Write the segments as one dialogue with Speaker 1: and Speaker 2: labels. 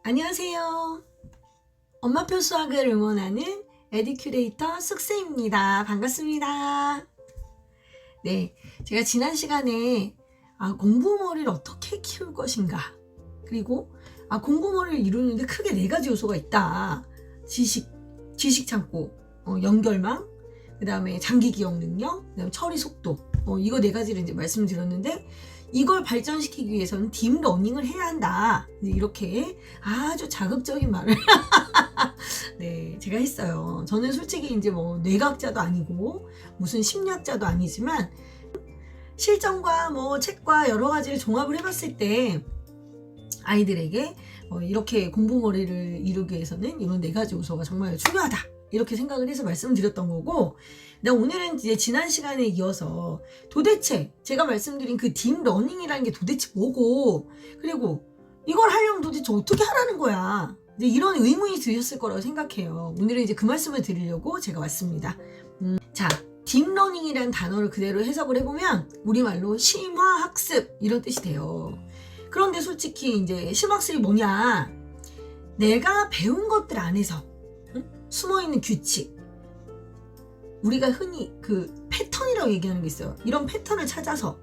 Speaker 1: 안녕하세요. 엄마표 수학을 응원하는 에듀큐레이터 쑥스입니다. 반갑습니다. 네, 제가 지난 시간에 공부머리를 어떻게 키울 것인가, 그리고 공부머리를 이루는데 크게 4가지 요소가 있다. 지식 창고, 연결망, 그 다음에 장기 기억 능력, 그 다음에 처리 속도, 이거 4가지를 이제 말씀드렸는데, 이걸 발전시키기 위해서는 딥러닝을 해야 한다. 이렇게 아주 자극적인 말을 네, 제가 했어요. 저는 솔직히 이제 뭐 뇌과학자도 아니고 무슨 심리학자도 아니지만 실전과 뭐 책과 여러 가지를 종합을 해봤을 때 아이들에게 이렇게 공부머리를 이루기 위해서는 이런 4가지 요소가 정말 중요하다. 이렇게 생각을 해서 말씀을 드렸던 거고, 오늘은 이제 지난 시간에 이어서 도대체 제가 말씀드린 그 딥러닝이라는 게 도대체 뭐고, 그리고 이걸 하려면 도대체 어떻게 하라는 거야. 이제 이런 의문이 드셨을 거라고 생각해요. 오늘은 이제 그 말씀을 드리려고 제가 왔습니다. 자, 딥러닝이라는 단어를 그대로 해석을 해보면 우리말로 심화학습 이런 뜻이 돼요. 그런데 솔직히 이제 심화학습이 뭐냐? 내가 배운 것들 안에서 숨어있는 규칙, 우리가 흔히 그 패턴이라고 얘기하는 게 있어요. 이런 패턴을 찾아서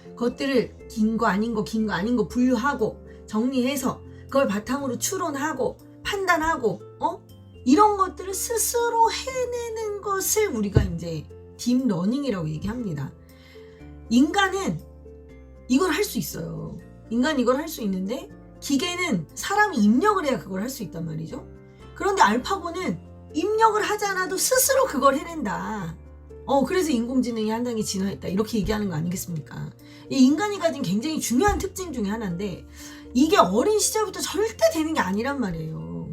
Speaker 1: 그것들을 긴 거 아닌 거 분류하고 정리해서 그걸 바탕으로 추론하고 판단하고 이런 것들을 스스로 해내는 것을 우리가 이제 딥러닝이라고 얘기합니다. 인간은 이걸 할 수 있어요. 인간이 이걸 할 수 있는데 기계는 사람이 입력을 해야 그걸 할 수 있단 말이죠. 그런데 알파고는 입력을 하지 않아도 스스로 그걸 해낸다. 그래서 인공지능이 한 단계 진화했다. 이렇게 얘기하는 거 아니겠습니까? 이 인간이 가진 굉장히 중요한 특징 중에 하나인데 이게 어린 시절부터 절대 되는 게 아니란 말이에요.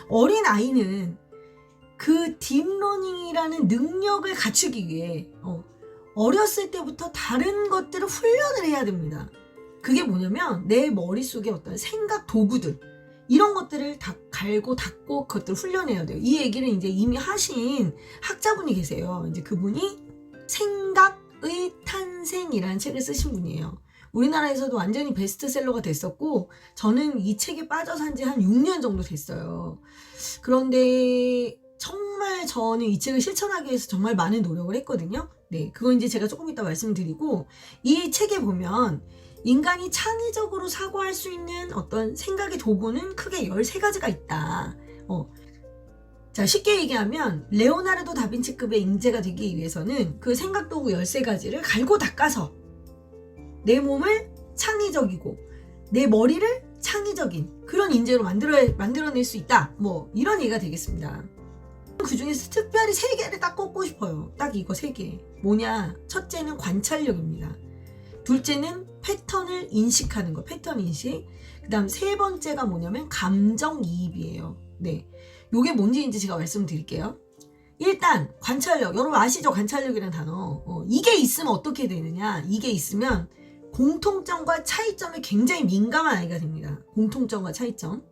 Speaker 1: 어린 아이는 그 딥러닝이라는 능력을 갖추기 위해 어렸을 때부터 다른 것들을 훈련을 해야 됩니다. 그게 뭐냐면 내 머릿속에 어떤 생각 도구들, 이런 것들을 다 갈고 닦고 그것들을 훈련해야 돼요. 이 얘기를 이제 이미 하신 학자분이 계세요. 이제 그분이 생각의 탄생이라는 책을 쓰신 분이에요. 우리나라에서도 완전히 베스트셀러가 됐었고, 저는 이 책에 빠져 산 지 한 6년 정도 됐어요. 그런데 정말 저는 이 책을 실천하기 위해서 정말 많은 노력을 했거든요. 네, 그건 이제 제가 조금 이따 말씀드리고, 이 책에 보면 인간이 창의적으로 사고할 수 있는 어떤 생각의 도구는 크게 13가지가 있다. 자, 쉽게 얘기하면 레오나르도 다빈치급의 인재가 되기 위해서는 그 생각 도구 13가지를 갈고 닦아서 내 몸을 창의적이고 내 머리를 창의적인 그런 인재로 만들어낼 수 있다. 뭐 이런 얘기가 되겠습니다. 그 중에서 특별히 3개를 딱 꼽고 싶어요. 딱 이거 3개. 뭐냐? 첫째는 관찰력입니다. 둘째는 패턴을 인식하는 거, 패턴 인식. 그 다음 3번째가 뭐냐면 감정이입이에요. 네, 요게 뭔지 이제 제가 말씀드릴게요. 일단 관찰력, 여러분 아시죠? 관찰력이라는 단어. 이게 있으면 어떻게 되느냐? 이게 있으면 공통점과 차이점에 굉장히 민감한 아이가 됩니다. 공통점과 차이점.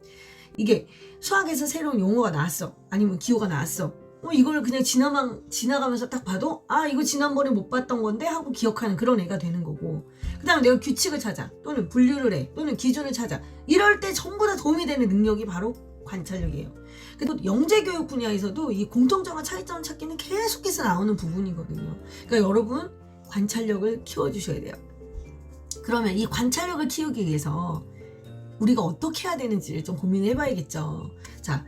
Speaker 1: 이게 수학에서 새로운 용어가 나왔어, 아니면 기호가 나왔어. 이걸 그냥 지나가면서 딱 봐도 이거 지난번에 못 봤던 건데 하고 기억하는 그런 애가 되는 거고, 그 다음에 내가 규칙을 찾아 또는 분류를 해 또는 기준을 찾아, 이럴 때 전부 다 도움이 되는 능력이 바로 관찰력이에요. 그리고 영재교육 분야에서도 이 공통점과 차이점 찾기는 계속해서 나오는 부분이거든요. 그러니까 여러분 관찰력을 키워주셔야 돼요. 그러면 이 관찰력을 키우기 위해서 우리가 어떻게 해야 되는지를 좀 고민을 해봐야겠죠. 자,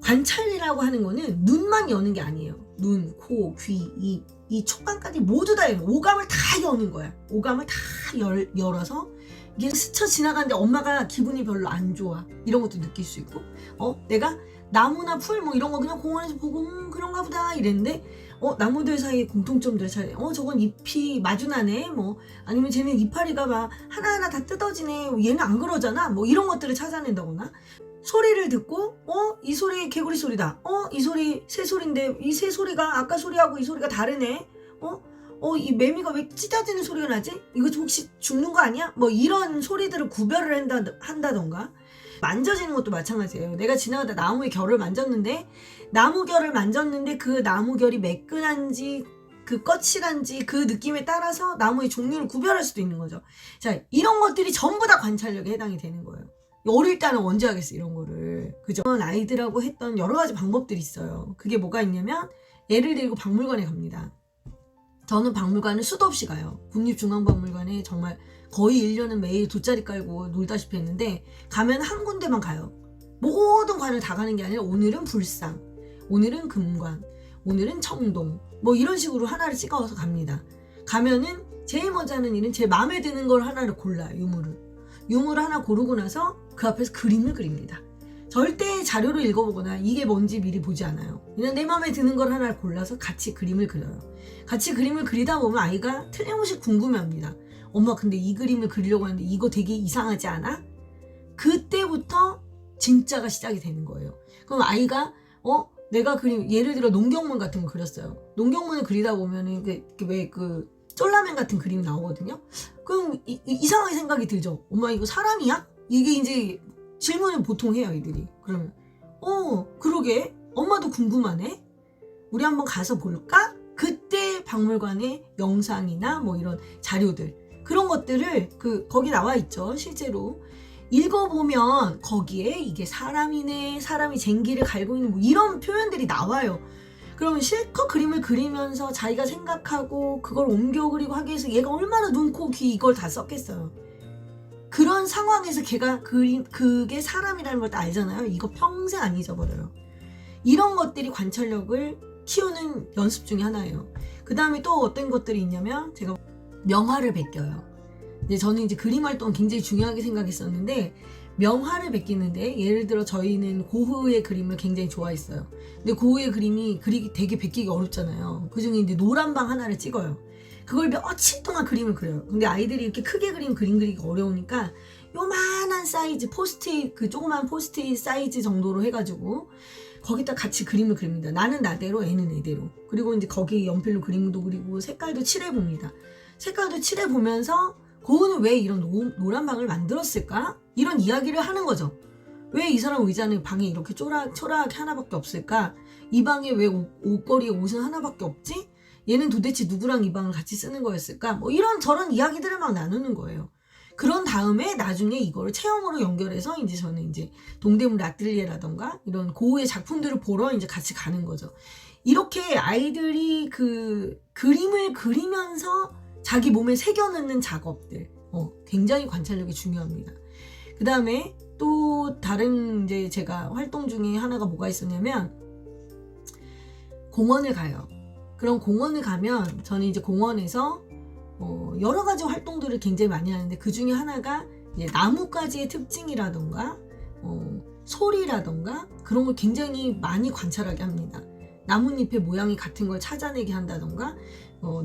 Speaker 1: 관찰이라고 하는 거는 눈만 여는 게 아니에요. 눈, 코, 귀, 입, 이 촉감까지 모두 다 여는, 오감을 다 여는 거야. 오감을 다 열어서 이게 스쳐 지나가는데 엄마가 기분이 별로 안 좋아, 이런 것도 느낄 수 있고, 내가 나무나 풀 뭐 이런 거 그냥 공원에서 보고 그런가 보다 이랬는데 나무들 사이에 공통점들을 찾아. 저건 잎이 마주나네, 뭐 아니면 쟤는 이파리가 막 하나하나 다 뜯어지네, 얘는 안 그러잖아, 뭐 이런 것들을 찾아낸다거나, 소리를 듣고 이 소리 개구리 소리다, 이 소리 새 소리인데 이 새 소리가 아까 소리하고 이 소리가 다르네, 이 매미가 왜 찢어지는 소리가 나지, 이거 혹시 죽는 거 아니야, 뭐 이런 소리들을 구별을 한다던가. 만져지는 것도 마찬가지예요. 내가 지나가다 나무의 결을 만졌는데 그 나무결이 매끈한지 그 거칠한지 그 느낌에 따라서 나무의 종류를 구별할 수도 있는 거죠. 자, 이런 것들이 전부 다 관찰력에 해당이 되는 거예요. 어릴 때는 언제 하겠어 이런 거를. 그죠? 아이들하고 했던 여러 가지 방법들이 있어요. 그게 뭐가 있냐면 애를 데리고 박물관에 갑니다. 저는 박물관을 수도 없이 가요. 국립중앙박물관에 정말 거의 1년은 매일 돗자리 깔고 놀다시피 했는데 가면 한 군데만 가요. 모든 관을 다 가는 게 아니라 오늘은 불상, 오늘은 금관, 오늘은 청동 뭐 이런 식으로 하나를 찍어서 갑니다. 가면은 제일 먼저 하는 일은 제 마음에 드는 걸 하나를 골라요. 유물을 하나 고르고 나서 그 앞에서 그림을 그립니다. 절대 자료를 읽어보거나 이게 뭔지 미리 보지 않아요. 그냥 내 마음에 드는 걸 하나를 골라서 같이 그림을 그려요. 같이 그림을 그리다 보면 아이가 틀림없이 궁금해합니다. 엄마 근데 이 그림을 그리려고 하는데 이거 되게 이상하지 않아? 그때부터 진짜가 시작이 되는 거예요. 그럼 아이가 내가 그림 예를 들어 농경문 같은 거 그렸어요. 농경문을 그리다 보면은 왜 쫄라맨 같은 그림이 나오거든요. 그럼 이상하게 생각이 들죠. 엄마 이거 사람이야? 이게 이제 질문을 보통 해요 애들이. 그러면 그러게 엄마도 궁금하네. 우리 한번 가서 볼까? 그때 박물관의 영상이나 뭐 이런 자료들 그런 것들을 거기 나와 있죠. 실제로 읽어보면 거기에 이게 사람이네, 사람이 쟁기를 갈고 있는 뭐 이런 표현들이 나와요. 그러면 실컷 그림을 그리면서 자기가 생각하고 그걸 옮겨 그리고 하기 위해서 얘가 얼마나 눈, 코, 귀 이걸 다 썼겠어요. 그런 상황에서 걔가 그게 사람이라는 걸 다 알잖아요. 이거 평생 안 잊어버려요. 이런 것들이 관찰력을 키우는 연습 중에 하나예요. 그 다음에 또 어떤 것들이 있냐면 제가 명화를 베껴요. 이제 저는 이제 그림 활동 굉장히 중요하게 생각했었는데 명화를 베끼는데 예를 들어 저희는 고흐의 그림을 굉장히 좋아했어요. 근데 고흐의 그림이 되게 베끼기 어렵잖아요. 그중에 이제 노란 방 하나를 찍어요. 그걸 며칠 동안 그림을 그려요. 근데 아이들이 이렇게 크게 그림 그리기가 어려우니까 요만한 사이즈 포스트잇 조그만 포스트잇 사이즈 정도로 해가지고 거기다 같이 그림을 그립니다. 나는 나대로 애는 애대로. 그리고 이제 거기 연필로 그림도 그리고 색깔도 칠해봅니다. 색깔도 칠해보면서 고흐는 왜 이런 노란 방을 만들었을까? 이런 이야기를 하는 거죠. 왜 이 사람 의자는 방에 이렇게 초라하게 하나밖에 없을까? 이 방에 왜 옷걸이에 옷은 하나밖에 없지? 얘는 도대체 누구랑 이 방을 같이 쓰는 거였을까? 뭐 이런 저런 이야기들을 막 나누는 거예요. 그런 다음에 나중에 이거를 체험으로 연결해서 이제 저는 이제 동대문 라틀리에라던가 이런 고흐의 작품들을 보러 이제 같이 가는 거죠. 이렇게 아이들이 그림을 그리면서 자기 몸에 새겨넣는 작업들 굉장히 관찰력이 중요합니다. 그 다음에 또 다른 이제 제가 활동 중에 하나가 뭐가 있었냐면 공원을 가요. 그럼 공원을 가면 저는 이제 공원에서 여러 가지 활동들을 굉장히 많이 하는데 그 중에 하나가 이제 나뭇가지의 특징이라던가 소리라던가 그런 걸 굉장히 많이 관찰하게 합니다. 나뭇잎의 모양이 같은 걸 찾아내게 한다던가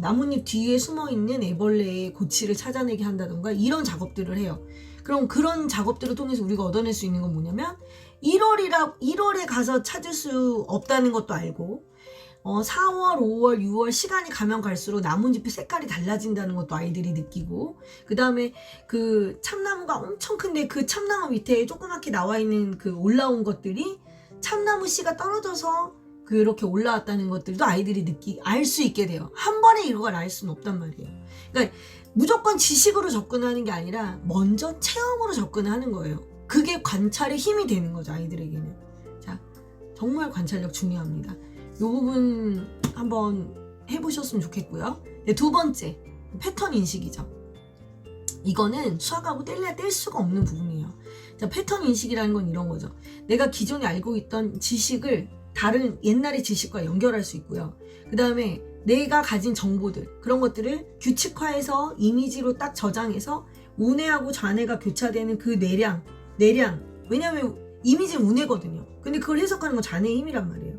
Speaker 1: 나뭇잎 뒤에 숨어있는 애벌레의 고치를 찾아내게 한다던가 이런 작업들을 해요. 그럼 그런 작업들을 통해서 우리가 얻어낼 수 있는 건 뭐냐면 1월에 가서 찾을 수 없다는 것도 알고 4월, 5월, 6월 시간이 가면 갈수록 나뭇잎의 색깔이 달라진다는 것도 아이들이 느끼고 그 다음에 그 참나무가 엄청 큰데 그 참나무 밑에 조그맣게 나와 있는 그 올라온 것들이 참나무 씨가 떨어져서 그렇게 올라왔다는 것들도 아이들이 알 수 있게 돼요. 한 번에 이걸 알 수는 없단 말이에요. 그러니까 무조건 지식으로 접근하는 게 아니라 먼저 체험으로 접근하는 거예요. 그게 관찰의 힘이 되는 거죠, 아이들에게는. 자, 정말 관찰력 중요합니다. 이 부분 한번 해보셨으면 좋겠고요. 네, 두 번째, 패턴 인식이죠. 이거는 수학하고 뗄 수가 없는 부분이에요. 자, 패턴 인식이라는 건 이런 거죠. 내가 기존에 알고 있던 지식을 다른 옛날의 지식과 연결할 수 있고요. 그 다음에 내가 가진 정보들 그런 것들을 규칙화해서 이미지로 딱 저장해서 우뇌하고 좌뇌가 교차되는 그 내량 왜냐하면 이미지는 우뇌거든요. 근데 그걸 해석하는 건 좌뇌의 힘이란 말이에요.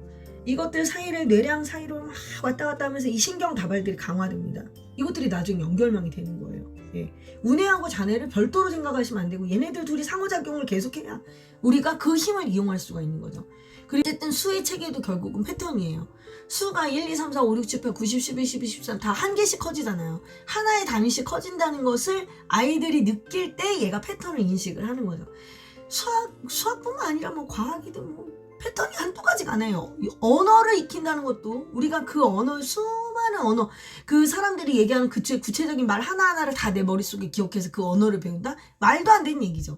Speaker 1: 이것들 사이를 뇌량 사이로 막 왔다 갔다 하면서 이 신경 다발들이 강화됩니다. 이것들이 나중에 연결망이 되는 거예요. 예. 우뇌하고 좌뇌를 별도로 생각하시면 안 되고 얘네들 둘이 상호작용을 계속해야 우리가 그 힘을 이용할 수가 있는 거죠. 그리고 어쨌든 수의 체계도 결국은 패턴이에요. 수가 1, 2, 3, 4, 5, 6, 7, 8, 9, 10, 11, 12, 13 다 한 개씩 커지잖아요. 하나의 단위씩 커진다는 것을 아이들이 느낄 때 얘가 패턴을 인식을 하는 거죠. 수학뿐만 아니라 뭐 과학이든 뭐 패턴이 한두 가지가 아니에요. 언어를 익힌다는 것도 우리가 그 언어 수많은 언어 그 사람들이 얘기하는 구체적인 말 하나하나를 다 내 머릿속에 기억해서 그 언어를 배운다? 말도 안 되는 얘기죠.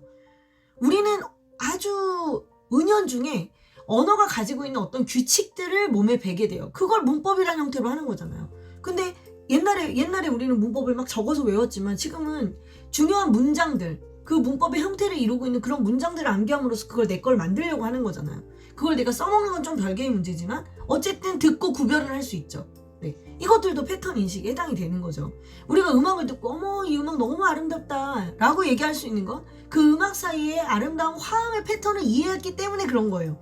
Speaker 1: 우리는 아주 은연중에 언어가 가지고 있는 어떤 규칙들을 몸에 배게 돼요. 그걸 문법이라는 형태로 하는 거잖아요. 근데 옛날에 우리는 문법을 막 적어서 외웠지만 지금은 중요한 문장들, 그 문법의 형태를 이루고 있는 그런 문장들을 암기함으로써 그걸 내 걸 만들려고 하는 거잖아요. 그걸 내가 써먹는 건 좀 별개의 문제지만 어쨌든 듣고 구별을 할 수 있죠. 네, 이것들도 패턴 인식에 해당이 되는 거죠. 우리가 음악을 듣고 어머 이 음악 너무 아름답다 라고 얘기할 수 있는 건 그 음악 사이에 아름다운 화음의 패턴을 이해했기 때문에 그런 거예요.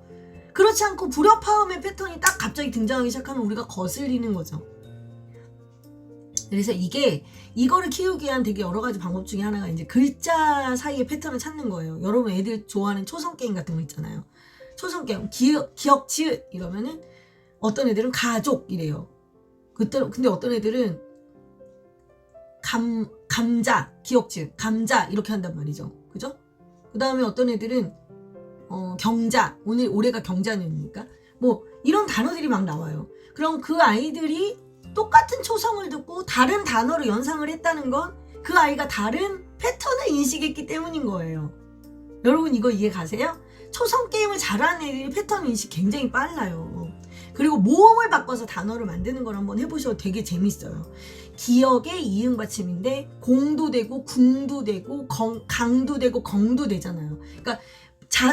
Speaker 1: 그렇지 않고 불협화음의 패턴이 딱 갑자기 등장하기 시작하면 우리가 거슬리는 거죠. 그래서 이거를 키우기 위한 되게 여러 가지 방법 중에 하나가 이제 글자 사이의 패턴을 찾는 거예요. 여러분 애들 좋아하는 초성 게임 같은 거 있잖아요. 초성 게임 기억 지읒 이러면은 어떤 애들은 가족 이래요. 근데 어떤 애들은 감자 기억 지읒 감자 이렇게 한단 말이죠. 그죠? 그 다음에 어떤 애들은 경자 올해가 경자년이니까 뭐 이런 단어들이 막 나와요. 그럼 그 아이들이 똑같은 초성을 듣고 다른 단어로 연상을 했다는 건 그 아이가 다른 패턴을 인식했기 때문인 거예요. 여러분 이거 이해 가세요? 초성 게임을 잘하는 애들이 패턴 인식 굉장히 빨라요. 그리고 모음을 바꿔서 단어를 만드는 걸 한번 해보셔도 되게 재밌어요. 기억의 이응 받침인데 공도 되고 궁도 되고 강도 되고 경도 되잖아요. 그러니까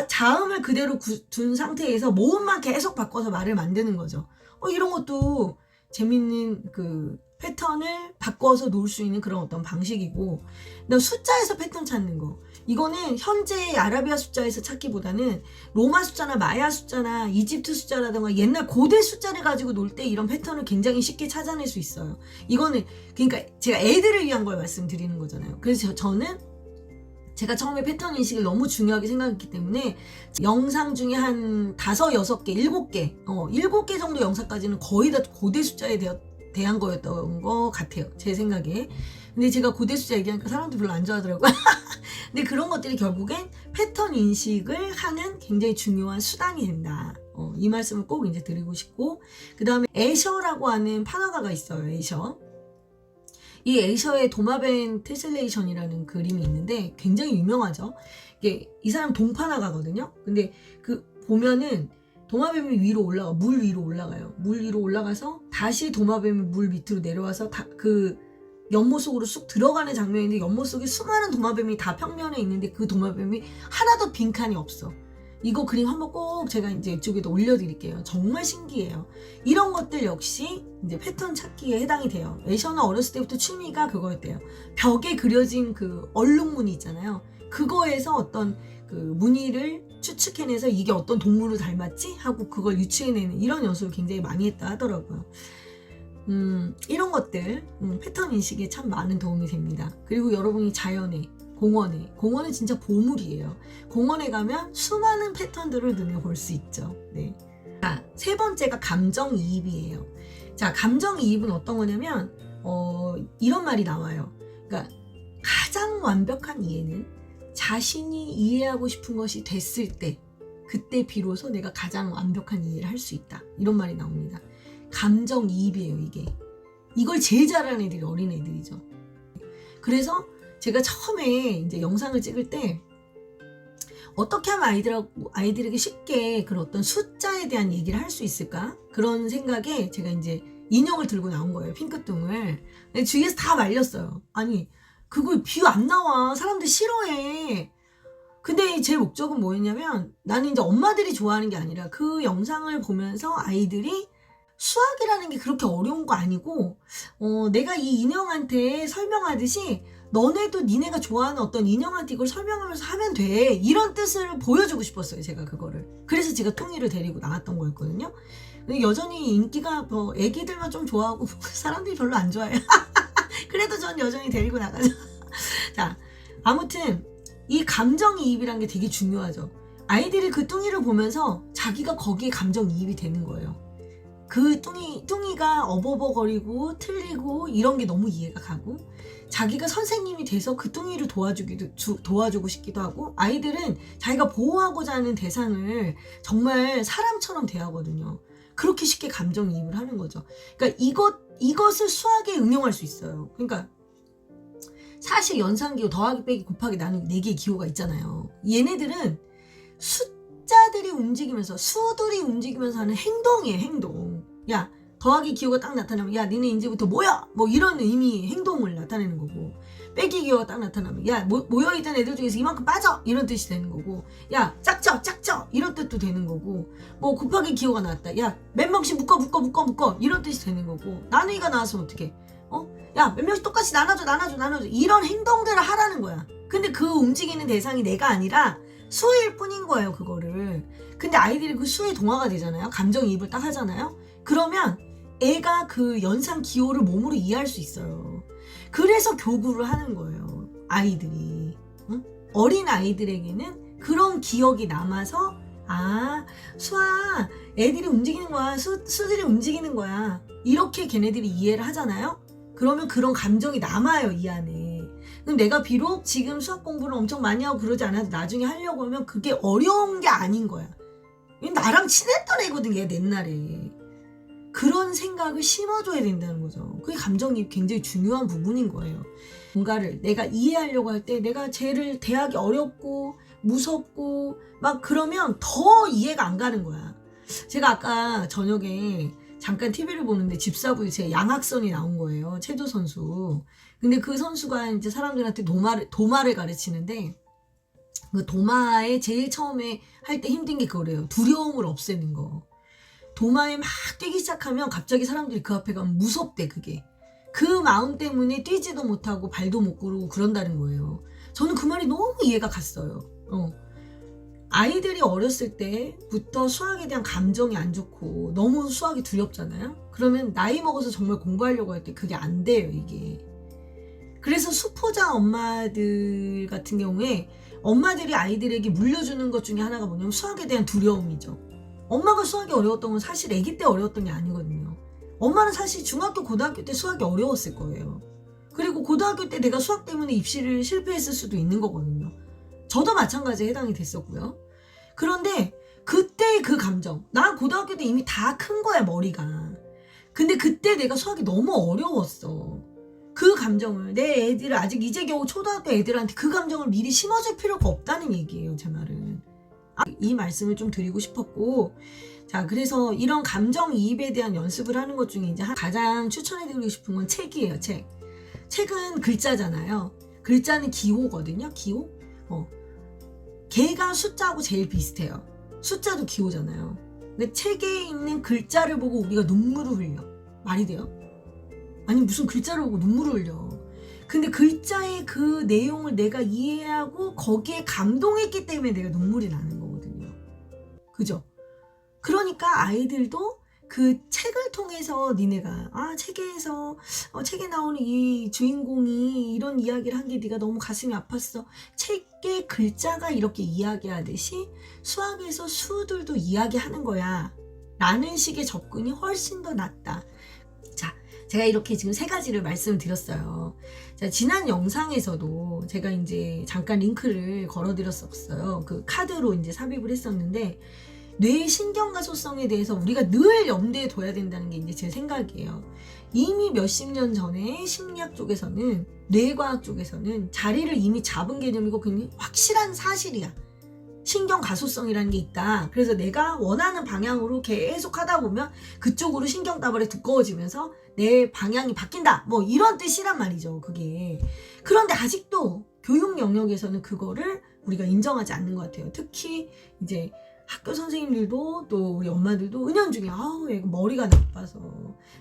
Speaker 1: 자음을 그대로 둔 상태에서 모음만 계속 바꿔서 말을 만드는 거죠. 이런 것도 재밌는 그 패턴을 바꿔서 놓을 수 있는 그런 어떤 방식이고, 그다음 숫자에서 패턴 찾는 거. 이거는 현재 아라비아 숫자에서 찾기보다는 로마 숫자나 마야 숫자나 이집트 숫자라든가 옛날 고대 숫자를 가지고 놀 때 이런 패턴을 굉장히 쉽게 찾아낼 수 있어요. 이거는 그러니까 제가 애들을 위한 걸 말씀드리는 거잖아요. 그래서 저는 제가 처음에 패턴 인식을 너무 중요하게 생각했기 때문에 영상 중에 한 5, 6개, 7개 7개 정도 영상까지는 거의 다 고대 숫자에 대한 거였던 것 같아요. 제 생각에. 근데 제가 고대 숫자 얘기하니까 사람들이 별로 안 좋아하더라고요. 근데 그런 것들이 결국엔 패턴 인식을 하는 굉장히 중요한 수단이 된다. 이 말씀을 꼭 이제 드리고 싶고, 그 다음에 에셔라고 하는 판화가가 있어요. 에셔. 이 에셔의 도마벤 테슬레이션이라는 그림이 있는데 굉장히 유명하죠. 이 사람 동판화가거든요. 근데 그 보면은 도마뱀이 물 위로 올라가요. 물 위로 올라가서 다시 도마뱀이 물 밑으로 내려와서 그 연못 속으로 쑥 들어가는 장면인데 연못 속에 수많은 도마뱀이 다 평면에 있는데 그 도마뱀이 하나도 빈칸이 없어. 이거 그림 한번 꼭 제가 이제 이쪽에도 올려드릴게요. 정말 신기해요. 이런 것들 역시 이제 패턴 찾기에 해당이 돼요. 에셔는 어렸을 때부터 취미가 그거였대요. 벽에 그려진 그 얼룩무늬 있잖아요. 그거에서 어떤 그 무늬를 추측해내서 이게 어떤 동물을 닮았지? 하고 그걸 유추해내는 이런 연습을 굉장히 많이 했다 하더라고요. 이런 것들 패턴 인식에 참 많은 도움이 됩니다. 그리고 여러분이 자연에 공원은 진짜 보물이에요. 공원에 가면 수많은 패턴들을 눈에 볼 수 있죠. 네. 자, 세 번째가 감정이입이에요. 자, 감정이입은 어떤 거냐면 이런 말이 나와요. 그러니까 가장 완벽한 이해는 자신이 이해하고 싶은 것이 됐을 때, 그때 비로소 내가 가장 완벽한 이해를 할 수 있다. 이런 말이 나옵니다. 감정이입이에요, 이게. 이걸 제일 잘하는 애들이 어린 애들이죠. 그래서 제가 처음에 이제 영상을 찍을 때 어떻게 하면 아이들에게 쉽게 그런 어떤 숫자에 대한 얘기를 할 수 있을까? 그런 생각에 제가 이제 인형을 들고 나온 거예요. 핑크똥을. 근데 주위에서 다 말렸어요. 아니, 그거 비유 안 나와. 사람들 싫어해. 근데 제 목적은 뭐였냐면 나는 이제 엄마들이 좋아하는 게 아니라 그 영상을 보면서 아이들이 수학이라는 게 그렇게 어려운 거 아니고 내가 이 인형한테 설명하듯이 너네도 니네가 좋아하는 어떤 인형한테 이걸 설명하면서 하면 돼. 이런 뜻을 보여주고 싶었어요. 제가 그거를. 그래서 제가 뚱이를 데리고 나왔던 거였거든요. 근데 여전히 인기가 애기들만 좀 좋아하고 사람들이 별로 안 좋아해요. 그래도 전 여전히 데리고 나가죠. 자, 아무튼 이 감정이입이란 게 되게 중요하죠. 아이들이 그 뚱이를 보면서 자기가 거기에 감정이입이 되는 거예요. 그 뚱이가 어버버거리고 틀리고 이런 게 너무 이해가 가고, 자기가 선생님이 돼서 그 뚱이를 도와주고 싶기도 하고, 아이들은 자기가 보호하고자 하는 대상을 정말 사람처럼 대하거든요. 그렇게 쉽게 감정이입을 하는 거죠. 그러니까 이것을 수학에 응용할 수 있어요. 그러니까 사실 연산기호 더하기 빼기 곱하기 나누기 4개의 기호가 있잖아요. 얘네들은 숫자들이 움직이면서 수들이 움직이면서 하는 행동이에요. 행동. 야 더하기 기호가 딱 나타나면 야 니네 이제부터 모여 뭐 이런 의미의 행동을 나타내는 거고, 빼기 기호가 딱 나타나면 야 모여있던 애들 중에서 이만큼 빠져 이런 뜻이 되는 거고, 야 짝져 이런 뜻도 되는 거고, 뭐 곱하기 기호가 나왔다 야 몇 명씩 묶어 이런 뜻이 되는 거고, 나누기가 나왔으면 어떡해, 야 몇 명씩 똑같이 나눠줘 이런 행동들을 하라는 거야. 근데 그 움직이는 대상이 내가 아니라 수일 뿐인 거예요, 그거를. 근데 아이들이 그 수에 동화가 되잖아요. 감정이입을 딱 하잖아요. 그러면 애가 그 연상 기호를 몸으로 이해할 수 있어요. 그래서 교구를 하는 거예요, 아이들이. 응? 어린 아이들에게는 그런 기억이 남아서, 아 수아 애들이 움직이는 거야, 수들이 움직이는 거야, 이렇게 걔네들이 이해를 하잖아요. 그러면 그런 감정이 남아요, 이 안에. 그럼 내가 비록 지금 수학 공부를 엄청 많이 하고 그러지 않아도 나중에 하려고 하면 그게 어려운 게 아닌 거야. 나랑 친했던 애거든, 얘 옛날에. 그런 생각을 심어줘야 된다는 거죠. 그게 감정이 굉장히 중요한 부분인 거예요. 뭔가를 내가 이해하려고 할 때 내가 쟤를 대하기 어렵고 무섭고 막 그러면 더 이해가 안 가는 거야. 제가 아까 저녁에 잠깐 TV를 보는데 집사부에 제 양학선이 나온 거예요. 체조 선수. 근데 그 선수가 이제 사람들한테 도마를 가르치는데, 그 도마에 제일 처음에 할 때 힘든 게 그거래요. 두려움을 없애는 거. 도마에 막 뛰기 시작하면 갑자기 사람들이 그 앞에 가면 무섭대, 그게. 그 마음 때문에 뛰지도 못하고 발도 못 구르고 그런다는 거예요. 저는 그 말이 너무 이해가 갔어요. 아이들이 어렸을 때부터 수학에 대한 감정이 안 좋고 너무 수학이 두렵잖아요. 그러면 나이 먹어서 정말 공부하려고 할 때 그게 안 돼요, 이게. 그래서 수포자 엄마들 같은 경우에 엄마들이 아이들에게 물려주는 것 중에 하나가 뭐냐면 수학에 대한 두려움이죠. 엄마가 수학이 어려웠던 건 사실 아기 때 어려웠던 게 아니거든요. 엄마는 사실 중학교, 고등학교 때 수학이 어려웠을 거예요. 그리고 고등학교 때 내가 수학 때문에 입시를 실패했을 수도 있는 거거든요. 저도 마찬가지에 해당이 됐었고요. 그런데 그때의 그 감정, 난 고등학교 때 이미 다 큰 거야, 머리가. 근데 그때 내가 수학이 너무 어려웠어. 그 감정을 내 애들을 아직 이제 겨우 초등학교 애들한테 그 감정을 미리 심어줄 필요가 없다는 얘기예요, 제 말은. 이 말씀을 좀 드리고 싶었고, 자, 그래서 이런 감정이입에 대한 연습을 하는 것 중에 이제 가장 추천해드리고 싶은 건 책이에요, 책. 책은 글자잖아요. 글자는 기호거든요, 기호. 걔가 숫자하고 제일 비슷해요. 숫자도 기호잖아요. 근데 책에 있는 글자를 보고 우리가 눈물을 흘려. 말이 돼요? 아니, 무슨 글자를 보고 눈물을 흘려. 근데 글자의 그 내용을 내가 이해하고 거기에 감동했기 때문에 내가 눈물이 나는 거거든요. 그죠? 그러니까 아이들도 그 책을 통해서 니네가 책에서 책에 나오는 이 주인공이 이런 이야기를 한 게 네가 너무 가슴이 아팠어. 책의 글자가 이렇게 이야기하듯이 수학에서 수들도 이야기하는 거야 라는 식의 접근이 훨씬 더 낫다. 자, 제가 이렇게 지금 3가지를 말씀드렸어요. 자, 지난 영상에서도 제가 이제 잠깐 링크를 걸어드렸었어요. 그 카드로 이제 삽입을 했었는데, 뇌의 신경가소성에 대해서 우리가 늘 염두에 둬야 된다는 게 이제 제 생각이에요. 이미 몇십 년 전에 심리학 쪽에서는, 뇌과학 쪽에서는 자리를 이미 잡은 개념이고 굉장히 확실한 사실이야. 신경가소성이라는 게 있다. 그래서 내가 원하는 방향으로 계속 하다 보면 그쪽으로 신경다발이 두꺼워지면서 내 방향이 바뀐다. 뭐 이런 뜻이란 말이죠, 그게. 그런데 아직도 교육 영역에서는 그거를 우리가 인정하지 않는 것 같아요. 특히 이제 학교 선생님들도 또 우리 엄마들도 은연중에 얘가 머리가 나빠서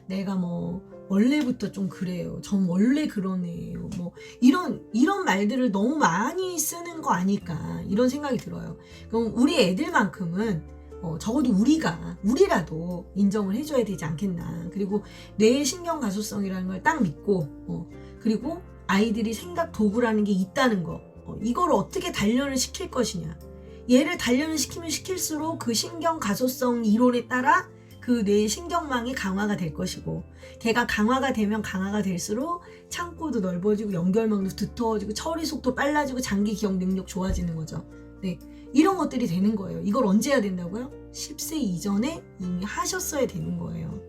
Speaker 1: 내가 뭐 원래부터 좀 그래요. 전 원래 그런 애예요. 뭐 이런 말들을 너무 많이 쓰는 거 아닐까 이런 생각이 들어요. 그럼 우리 애들만큼은 적어도 우리라도 인정을 해줘야 되지 않겠나. 그리고 뇌의 신경가소성이라는 걸 딱 믿고 그리고 아이들이 생각 도구라는 게 있다는 거, 이걸 어떻게 단련을 시킬 것이냐. 얘를 단련을 시키면 시킬수록 그 신경가소성 이론에 따라 그 뇌의 신경망이 강화가 될 것이고, 걔가 강화가 되면 강화가 될수록 창구도 넓어지고 연결망도 두터워지고 처리 속도 빨라지고 장기 기억 능력 좋아지는 거죠. 네, 이런 것들이 되는 거예요. 이걸 언제 해야 된다고요? 10세 이전에 이미 하셨어야 되는 거예요.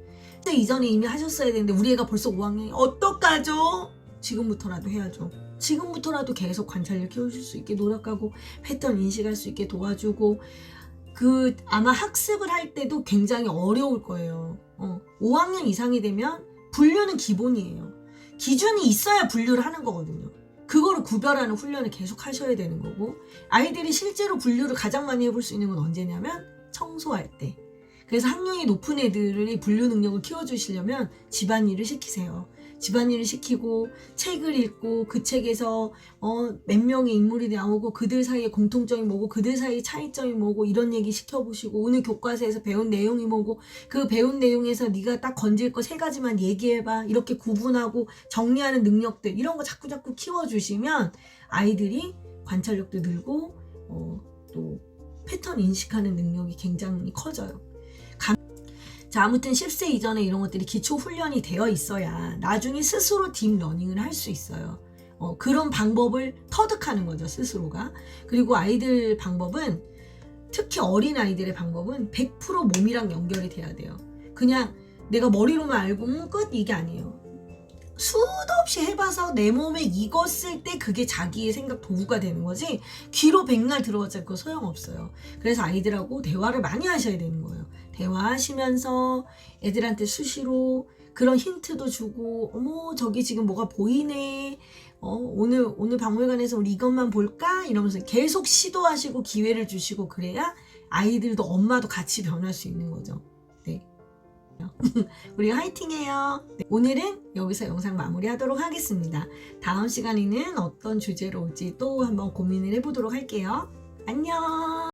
Speaker 1: 10세 이전에 이미 하셨어야 되는데 우리 애가 벌써 5학년이 어떡하죠? 지금부터라도 해야죠. 지금부터라도 계속 관찰력 키우실 수 있게 노력하고 패턴 인식할 수 있게 도와주고 그 아마 학습을 할 때도 굉장히 어려울 거예요. 5학년 이상이 되면 분류는 기본이에요. 기준이 있어야 분류를 하는 거거든요. 그거를 구별하는 훈련을 계속 하셔야 되는 거고 아이들이 실제로 분류를 가장 많이 해볼 수 있는 건 언제냐면 청소할 때. 그래서 학령이 높은 애들이 분류 능력을 키워주시려면 집안일을 시키세요. 집안일을 시키고 책을 읽고 그 책에서 몇 명의 인물이 나오고 그들 사이의 공통점이 뭐고 그들 사이의 차이점이 뭐고 이런 얘기 시켜보시고 오늘 교과서에서 배운 내용이 뭐고 그 배운 내용에서 네가 딱 건질 거 3가지만 얘기해봐. 이렇게 구분하고 정리하는 능력들 이런 거 자꾸자꾸 키워주시면 아이들이 관찰력도 늘고 또 패턴 인식하는 능력이 굉장히 커져요. 자, 아무튼 10세 이전에 이런 것들이 기초 훈련이 되어 있어야 나중에 스스로 딥러닝을 할 수 있어요. 그런 방법을 터득하는 거죠, 스스로가. 그리고 아이들 방법은 특히 어린 아이들의 방법은 100% 몸이랑 연결이 돼야 돼요. 그냥 내가 머리로만 알고 끝 이게 아니에요. 수도 없이 해봐서 내 몸에 익었을 때 그게 자기의 생각 도구가 되는 거지 귀로 백날 들어봤자 그거 소용없어요. 그래서 아이들하고 대화를 많이 하셔야 되는 거예요. 대화하시면서 애들한테 수시로 그런 힌트도 주고 어머 저기 지금 뭐가 보이네 오늘 박물관에서 우리 이것만 볼까? 이러면서 계속 시도하시고 기회를 주시고 그래야 아이들도 엄마도 같이 변할 수 있는 거죠. 네. 우리 화이팅해요. 네, 오늘은 여기서 영상 마무리하도록 하겠습니다. 다음 시간에는 어떤 주제로 올지 또 한번 고민을 해보도록 할게요. 안녕.